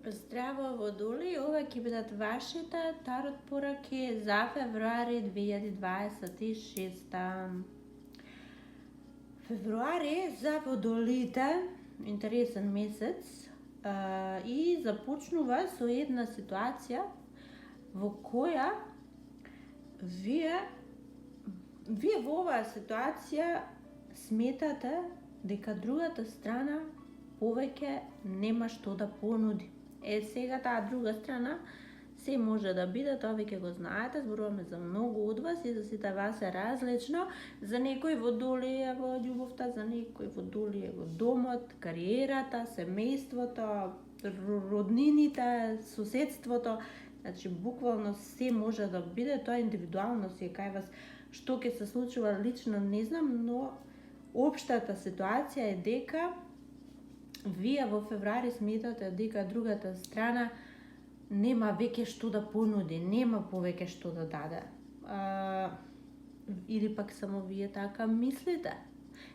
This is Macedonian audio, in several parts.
Здраво водоли, ова ќе бидат вашите тарот пораки за февруари 2026. Февруари за водолите, интересен месец, и започнува со една ситуација во која вие во оваа ситуација сметате дека другата страна повеќе нема што да понуди. Сега таа друга страна се може да биде, тоа веќе го знаете, зборуваме за многу од вас и за сите вас е различно. За некој водоли е во љубовта, за некој водоли е во домот, кариерата, семејството, роднините, соседството. Значи, буквално се може да биде, тоа индивидуално си е кај вас. Што ќе се случува лично не знам, но општата ситуација е дека вие во февруари сметате дека другата страна нема веќе што да понуди, нема повеќе што да даде. Или пак само вие така мислите.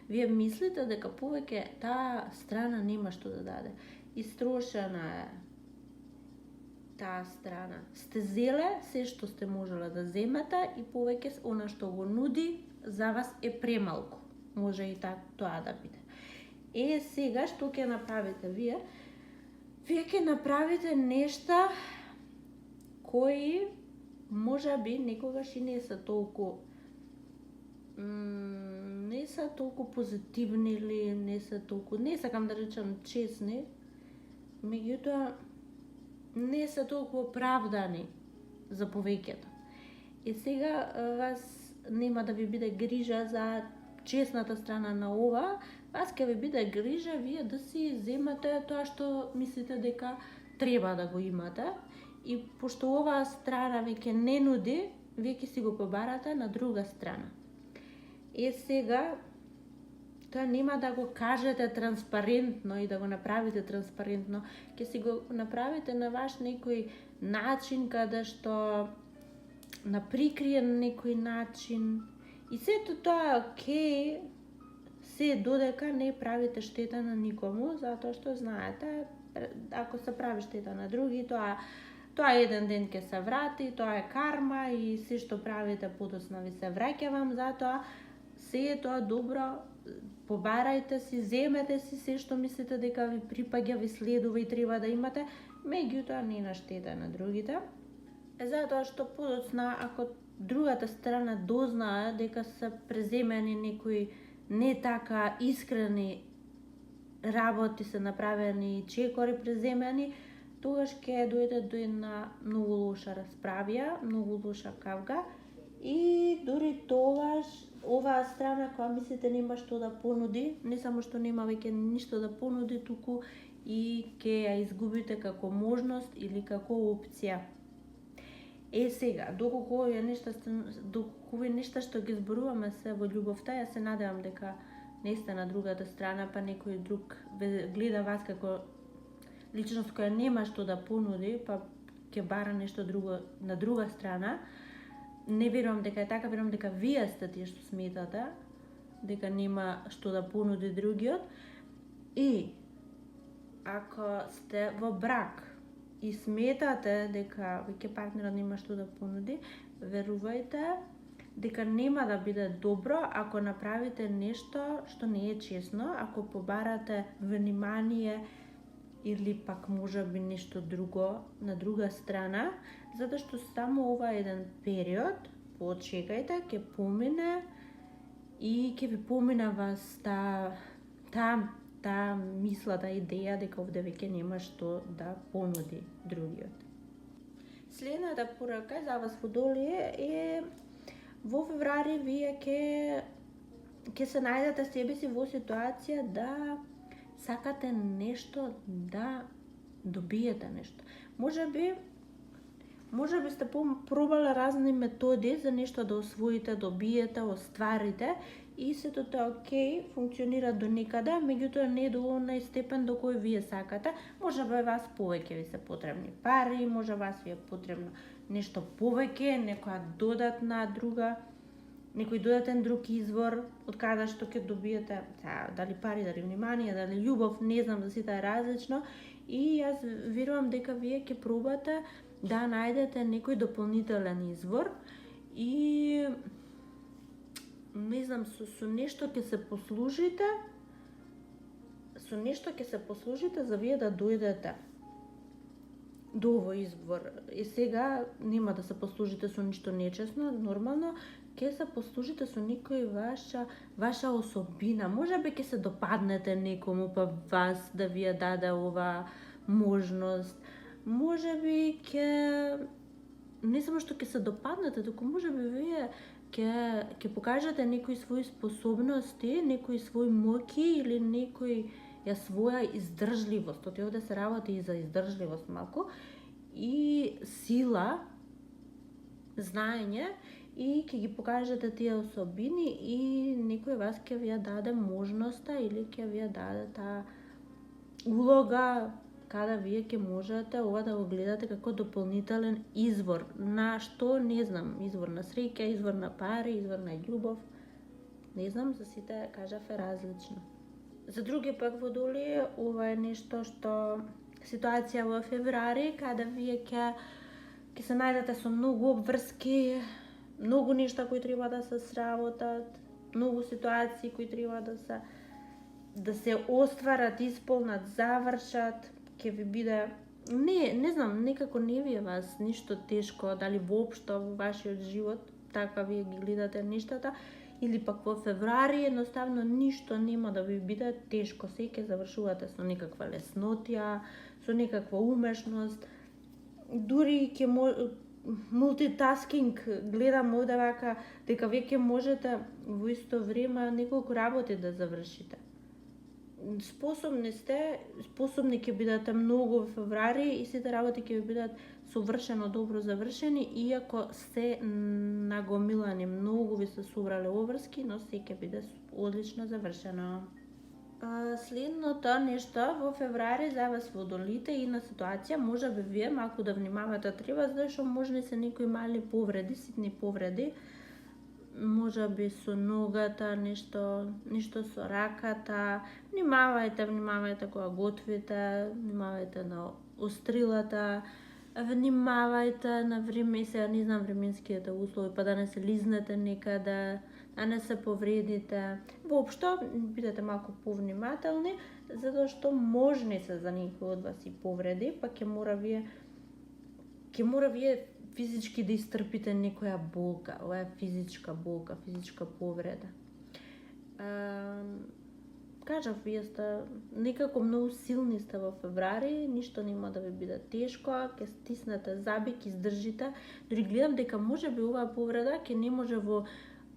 Вие мислите дека повеќе таа страна нема што да даде. Истрошена е таа страна. Сте зеле се што сте можеле да земете и повеќе она што го нуди за вас е премалку. Може и тоа да биде. Сега што ќе направите вие? Вие ќе направите нешта кои можеби некогаш и не се толку позитивни или не сакам да речам честни, меѓутоа не се толку оправдани за повеќето. Сега вас нема да ви биде грижа за честната страна на ова, вас ќе ви биде грижа вие да си земате тоа што мислите дека треба да го имате, и пошто оваа страна веќе не нуди, вие ќе си го побарате на друга страна. Сега тоа нема да го кажете транспарентно и да го направите транспарентно, ќе си го направите на ваш некој начин, каде што на прикриен некој начин. И сето тоа е окей, се додека не правите штета на никому, затоа што знаете, ако се прави штета на други, тоа еден ден ќе се врати, тоа е карма и се што правите подоцна ви се враќа вам, затоа се е тоа добро, побарајте си, земете си се што мислите дека ви припаѓа, ви следува и треба да имате, меѓутоа не на штета на другите. Затоа што подоцна, ако другата страна дознае дека се преземени некои не така искрени работи, се направени чекори преземени, тогаш ќе дојде до една многу лоша расправија, многу лоша кавга, и дури тогаш оваа страна која мислите нема што да понуди, не само што нема веќе ништо да понуди, туку и ќе ја изгубите како можност или како опција. Сега, доколку овие нешта што ги зборуваме се во љубовта, ја се надевам дека не сте на другата страна, па некој друг гледа вас како личност која нема што да понуди, па ќе бара нешто друго на друга страна. Не верувам дека е така, верувам дека вие сте тие што сметате дека нема што да понуди другиот. И ако сте во брак и сметате дека веќе партнерот нема што да понуди, верувајте дека нема да биде добро ако направите нешто што не е честно, ако побарате внимание или пак можеби нешто друго на друга страна, затоа што само ова еден период, почекајте, ќе помине и ќе ви помина вас таа мисла, таа идеја дека овде веќе нема што да понуди другиот. Следната порака за вас водолие е во февруари вие ќе се најдете себе си во ситуација да сакате нешто, да добиете нешто. Можеби сте пробале разни методи за нешто да освоите, добиете, остварите, и сето тоа окей, функционира до некаде, меѓутоа не до онај степен до кој вие сакате. Може би вас повеќе ви се потребни пари, може вас ви е потребно нешто повеќе, некој додатен друг извор од каде што ќе добиете, дали пари, дали внимание, дали љубов, не знам, за сите е различно, и јас верувам дека вие ќе пробате да најдете некој дополнителен извор и не знам, со нешто ќе се послужите, за вие да дојдете до овој извор. И сега нема да се послужите со ништо нечесно, нормално, ќе се послужите со некој ваша особина. Можеби ќе се допаднете некому, па вас да ви ја даде ова можност. Можеби ќе не само што ќе се допаднете, туку можеби вие ќе покажете некои своји способности, некои своји моки или некоја своја издржливост. Оти овде се работи и за издржливост малку и сила, знаење, и ќе ги покажете тие особини и некој вас ќе ви ја даде можноста или ќе ви ја даде таа улога каде вие ќе можете ова да го гледате како дополнителен извор на што, не знам, извор на среќа, извор на пари, извор на љубов. Не знам, за сите кажав е различно. За други пак водолии, ова е нешто што ситуација во февруари, каде вие ќе се најдете со многу обврски, многу нешта кои треба да се сработат, многу ситуации кои треба да се остварат, исполнат, завршат. Ќе ви биде, не знам, некако не ви е вас ништо тешко, дали воопшто во вашиот живот, така вие ги гледате нештата, или пак во февруари едноставно ништо нема да ви биде тешко, се ќе завршувате со некаква леснотија, со некаква умешност, дури ќе мултитаскинг, гледам овде вака, дека вие ќе можете во исто време неколку работи да завршите. Способни ќе бидете многу во февруари и сите работи ќе ви бидат совршено добро завршени, иако се нагомилани, многу ви се собрале обврски, но се ќе биде одлично завршено. Следното нешто во февруари за вас водолите и на ситуација, можеби вие малку да внимавате треба, зашто може се некои мали повреди, ситни повреди, можеби со ногата, нешто со раката. Внимавајте кога готвите, внимавајте на острилата, внимавајте на време, сега не знам временските услови, па да не се лизнете некаде, да не се повредите. Воопшто, бидете малку повнимателни, затоа што можни се за некој од вас и повреди, па ќе мора вие физички да истрпите некоја болка, ова е физичка болка, физичка повреда. Кажав, вие сте некако многу силни сте во февруари, ништо нема да ви биде тешко, ќе стиснете заби, ќе издржите. Дори гледам дека можеби оваа повреда ќе не може во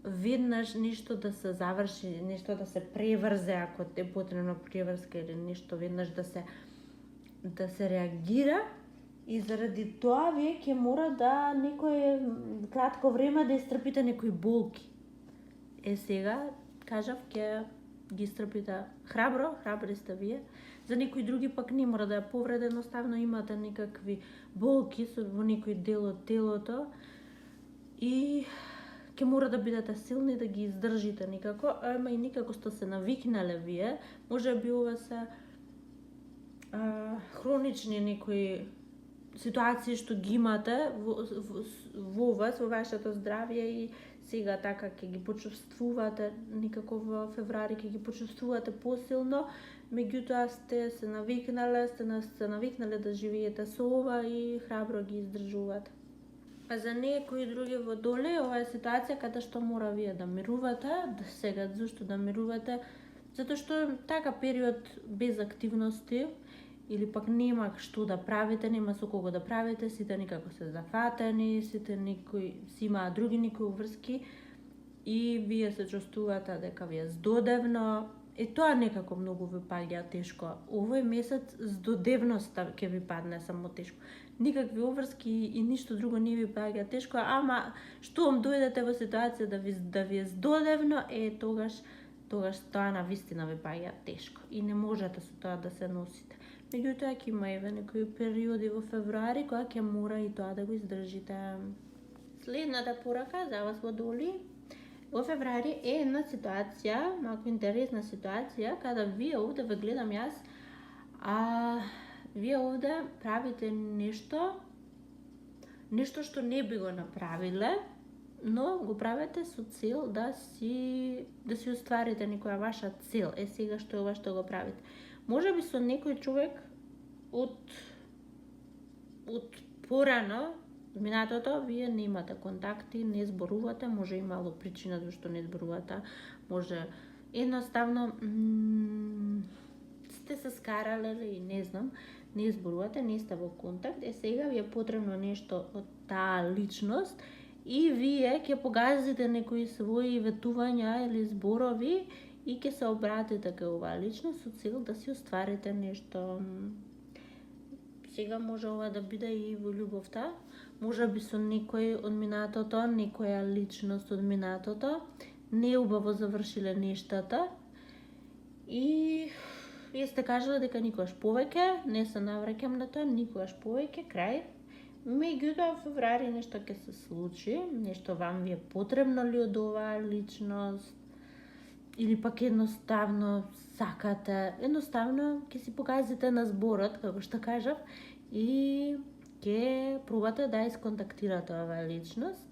веднаш нешто да се заврши, нешто да се преврзе, ако е потребно преврска или нешто веднаш да се реагира. И заради тоа вие ќе мора да некој кратко време да истрпите некои болки. Сега, кажав, ќе ги истрпите храбри сте вие. За некои други пак не мора да ја повреда, едноставно имате некакви болки во некој дел од телото и ќе мора да бидете силни да ги издржите некако, ама и некако што се навикнале вие, можеби ова се хронични некои ситуации што ги имате во вас, во вашето здравје и сега така ќе ги почувствувате некако во февруари, ќе ги почувствувате посилно, меѓутоа сте се навикнале да живеете со ова и храбро ги издржувате. А за некои други водолеи, ова е ситуација каде што мора вие да мирувате, сега зашто да мирувате, затоа што така период без активности, или пак нема што да правите, нема со кого да правите, сите некако се зафатени, сите некои си имаат други некои врски и вие се чувствувате дека ви е здодевно, и тоа некако многу ви паѓа тешко. Овој месец здодевноста ќе ви падне само тешко. Никакви обврски и ништо друго не ви паѓа тешко, ама штом дојдете во ситуација да ви е здодевно, тогаш тоа навистина ви паѓа тешко и не можете со тоа да се носите. Меѓутоа ќе има еве некои периоди во февруари кога ќе мора и тоа да го издржите. Следната порака за вас водолии во февруари е една ситуација, малку интересна ситуација, када вие овде ве гледам јас, вие овде правите нешто што не би го направиле, но го правите со цел да си остварите некоја ваша цел. Сега што е ова што го правите? Може би со некој човек од порано, минатото, вие немате контакти, не зборувате, може и мало причина зашто не зборувате, може едноставно сте се скарале или не знам, не зборувате, не сте во контакт, сега ви е потребно нешто од таа личност и вие ќе погазите некои своји ветувања или зборови и ќе се обратите кај оваа личност со цел да си остварите нешто. Сега може ова да биде и во љубовта, може би со некој од минатото, некоја личност од минатото, не убаво завршиле нештата и вие сте кажале дека никогаш повеќе, не се навраќам на тоа, никогаш повеќе, крај. Меѓутоа, во февруари нешто ќе се случи, нешто вам ви е потребно ли од оваа личност, или пак едноставно сакате, едноставно ќе си покажете на зборот, како што кажав, и ќе пробате да исконтактирате оваа личност.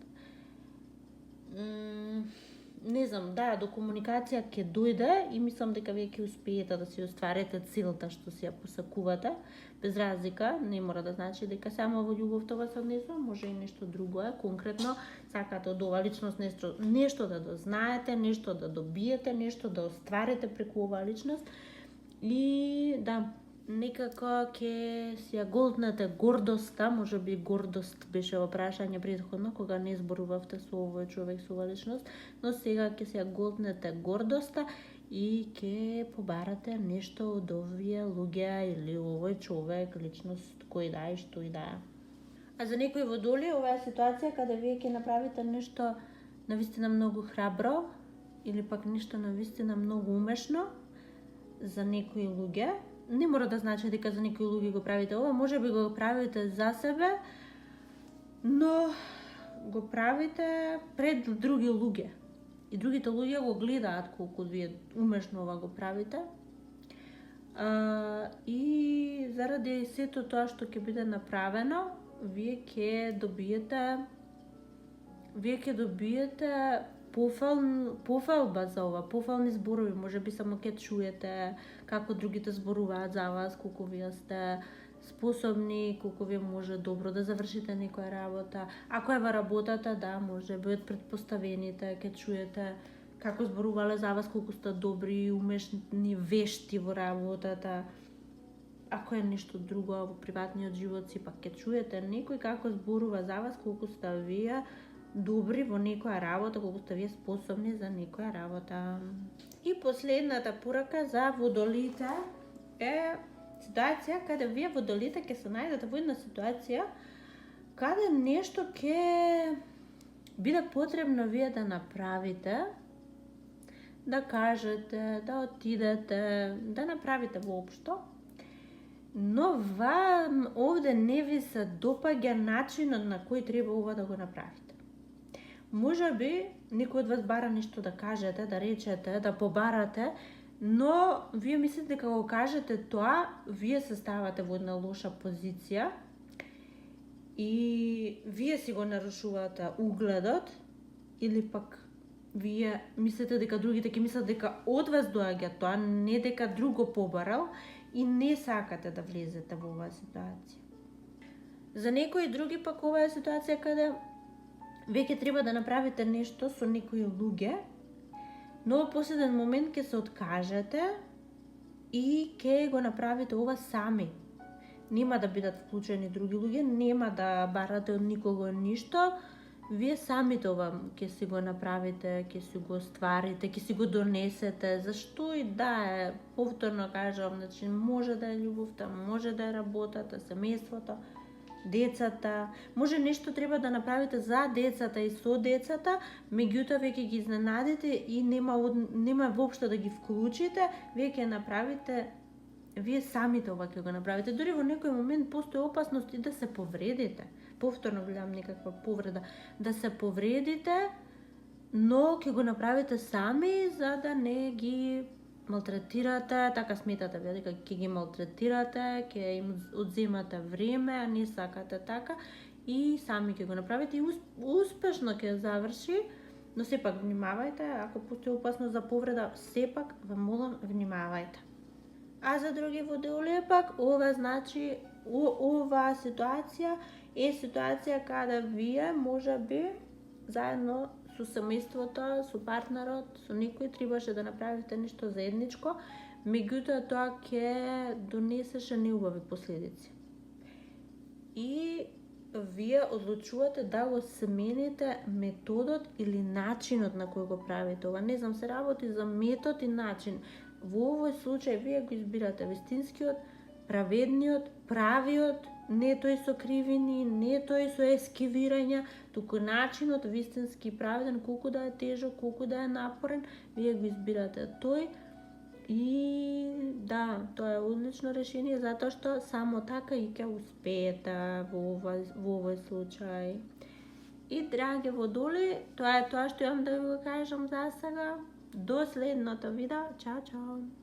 Не знам, да, до комуникација ќе дојде и мислам дека вие ќе успеете да си остварите целта што си ја посакувате, без разлика, не мора да значи дека само во љубовта ова се однесува, може и нешто друго е, конкретно сакате од оваа личност нешто да дознаете, нешто да добиете, нешто да остварите преку оваа личност и да, некако ќе си ја голтнете гордоста, може би гордост беше во прашање претходно, кога не зборувавте со овој човек, со оваа личност, но сега ќе си ја голтнете гордоста и ќе побарате нешто од овие луѓе или овој човек, личност, кој да и што и да е. А за некои водоли, ова е ситуација каде вие ќе направите нешто навистина многу храбро или пак нешто навистина многу умешно за некои луѓе. Не мора да значи дека за некои луѓе го правите ова, може би го правите за себе, но го правите пред други луѓе. И другите луѓе го гледаат колку вие умешно ова го правите. И заради сето тоа што ќе биде направено, вие ќе добиете пофалба за ова, пофални зборови, може би само ќе чуете како другите зборуваат за вас, колку вие сте способни, колку вие може добро да завршите некоја работа. Ако е во работата, да, може би од претпоставените ќе чуете како зборувале за вас, колку сте добри, умешни, вешти во работата. Ако е нешто друго во приватниот живот си, пак ќе чуете некој како зборува за вас, колку сте вие добри во некоја работа, колку сте вие способни за некоја работа. И последната порака за водолите е ситуација каде вие водолите ќе се најдете во една ситуација каде нешто ќе биде потребно вие да направите, да кажете, да отидете, да направите воопшто, но вам овде не ви се допаѓа начинот на кој треба ова да го направите. Може би некој од вас бара нешто да кажете, да речете, да побарате, но вие мислите дека го кажете тоа, вие се ставате во една лоша позиција и вие си го нарушувате угледот, или пак вие мислите дека другите ќе мислат дека од вас доаѓа тоа, не дека друг го побарал и не сакате да влезете во оваа ситуација. За некои други пак ова е ситуација каде веќе треба да направите нешто со некои луѓе, но во последен момент ќе се откажете и ќе го направите ова сами. Нема да бидат вклучени други луѓе, нема да барате од никого ништо, вие самите ова ќе си го направите, ќе си го остварите, ќе си го донесете, зашто и да е, повторно кажам, значи може да е љубовта, може да е работата, семејството, децата, може нешто треба да направите за децата и со децата, меѓутоа вие ќе ги изненадите и нема воопшто да ги вклучите, вие ќе направите, вие самите ова ќе го направите. Дури во некој момент постои опасност и да се повредите. Повторно гледам некаква повреда, да се повредите, но ќе го направите сами за да не ги малтретирате, така сметате дека ќе ги малтретирате, ќе им одземате време, а не сакате така и сами ќе го направите и успешно ќе заврши, но сепак внимавајте, ако постои опасност за повреда, сепак ве молам внимавајте. А за други водолеи пак, ова значи, оваа ситуација е ситуација каде вие можеби заедно со семејството, со партнерот, со некој требаше да направите нешто заедничко, меѓутоа тоа ќе донесеше неубави последици. И вие одлучувате да го смените методот или начинот на кој го правите ова. Не знам, се работи за метод и начин. Во овој случај вие го избирате вистинскиот, праведниот, правиот, не тој со кривини, не тој со ескивирања, туку начинот вистински праведен, колку да е тежок, колку да е напорен, вие го избирате тој. И да, тоа е одлично решение, затоа што само така и ќе успеете во овој случај. И драги водолеи, тоа е тоа што имам да ви го кажам за сега. До следното видео. Чао, чао!